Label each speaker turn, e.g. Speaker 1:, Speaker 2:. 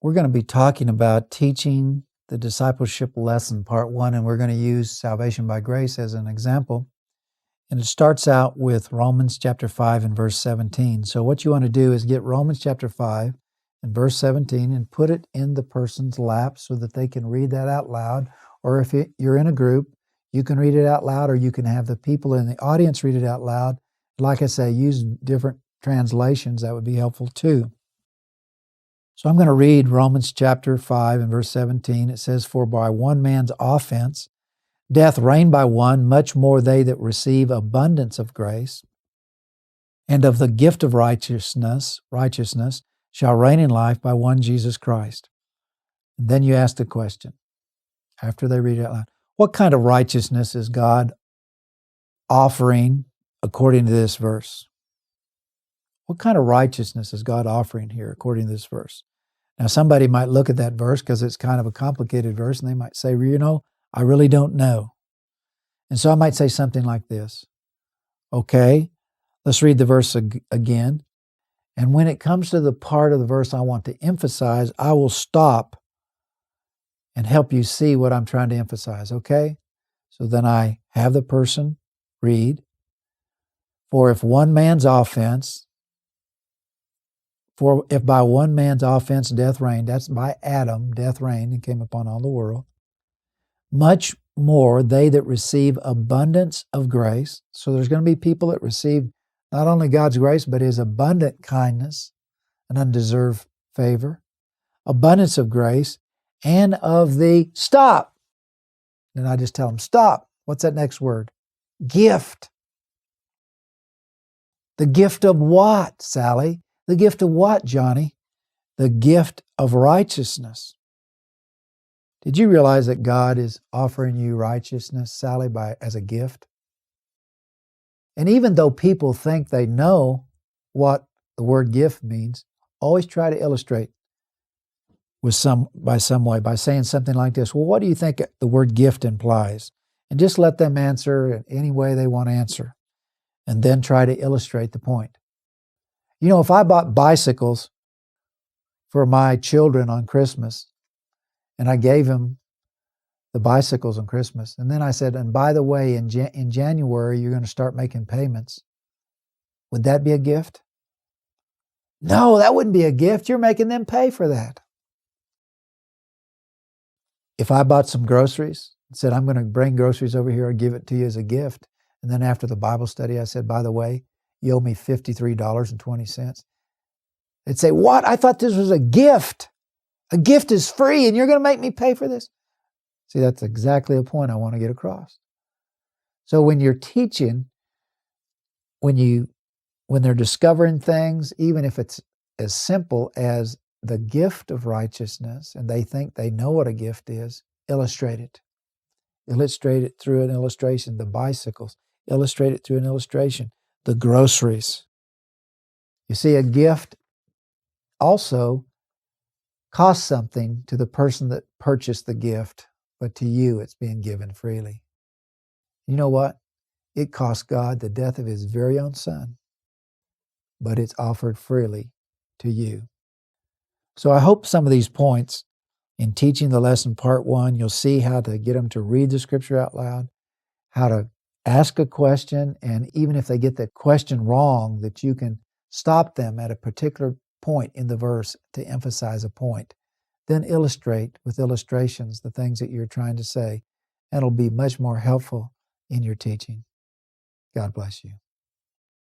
Speaker 1: We're going to be talking about teaching the discipleship lesson, part 1, and we're going to use salvation by grace as an example. And it starts out with Romans chapter 5 and verse 17. So what you want to do is get Romans chapter 5 and verse 17 and put it in the person's lap so that they can read that out loud. Or if you're in a group, you can read it out loud, or you can have the people in the audience read it out loud. Like I say, use different translations. That would be helpful too. So I'm going to read Romans chapter 5 and verse 17. It says, "For by one man's offense, death reigned by one, much more they that receive abundance of grace and of the gift of righteousness shall reign in life by one Jesus Christ." And then you ask the question, after they read it out loud, what kind of righteousness is God offering according to this verse? What kind of righteousness is God offering here according to this verse? Now, somebody might look at that verse because it's kind of a complicated verse, and they might say, I really don't know. And so I might say something like this. Okay, let's read the verse again. And when it comes to the part of the verse I want to emphasize, I will stop and help you see what I'm trying to emphasize, okay? So then I have the person read, For if by one man's offense death reigned, that's by Adam, death reigned and came upon all the world, much more they that receive abundance of grace. So there's going to be people that receive not only God's grace, but His abundant kindness and undeserved favor, abundance of grace, and of the, stop. And I just tell them, stop. What's that next word? Gift. The gift of what, Sally? The gift of what, Johnny? The gift of righteousness. Did you realize that God is offering you righteousness, Sally, as a gift? And even though people think they know what the word gift means, always try to illustrate by saying something like this. Well, what do you think the word gift implies? And just let them answer in any way they want to answer. And then try to illustrate the point. If I bought bicycles for my children on Christmas, and I gave them the bicycles on Christmas, and then I said, and by the way, in January, you're going to start making payments, would that be a gift? No, that wouldn't be a gift. You're making them pay for that. If I bought some groceries and said, I'm going to bring groceries over here and give it to you as a gift, and then after the Bible study, I said, by the way, you owe me $53.20. They'd say, what? I thought this was a gift. A gift is free, and you're going to make me pay for this? See, that's exactly the point I want to get across. So when you're teaching, when they're discovering things, even if it's as simple as the gift of righteousness, and they think they know what a gift is, illustrate it. Illustrate it through an illustration. The bicycles, illustrate it through an illustration. The groceries. You see, a gift also costs something to the person that purchased the gift, but to you it's being given freely. You know what? It cost God the death of His very own Son, but it's offered freely to you. So I hope some of these points in teaching the lesson part 1, you'll see how to get them to read the scripture out loud, how to ask a question, and even if they get the question wrong, that you can stop them at a particular point in the verse to emphasize a point. Then illustrate with illustrations the things that you're trying to say, and it'll be much more helpful in your teaching. God bless you.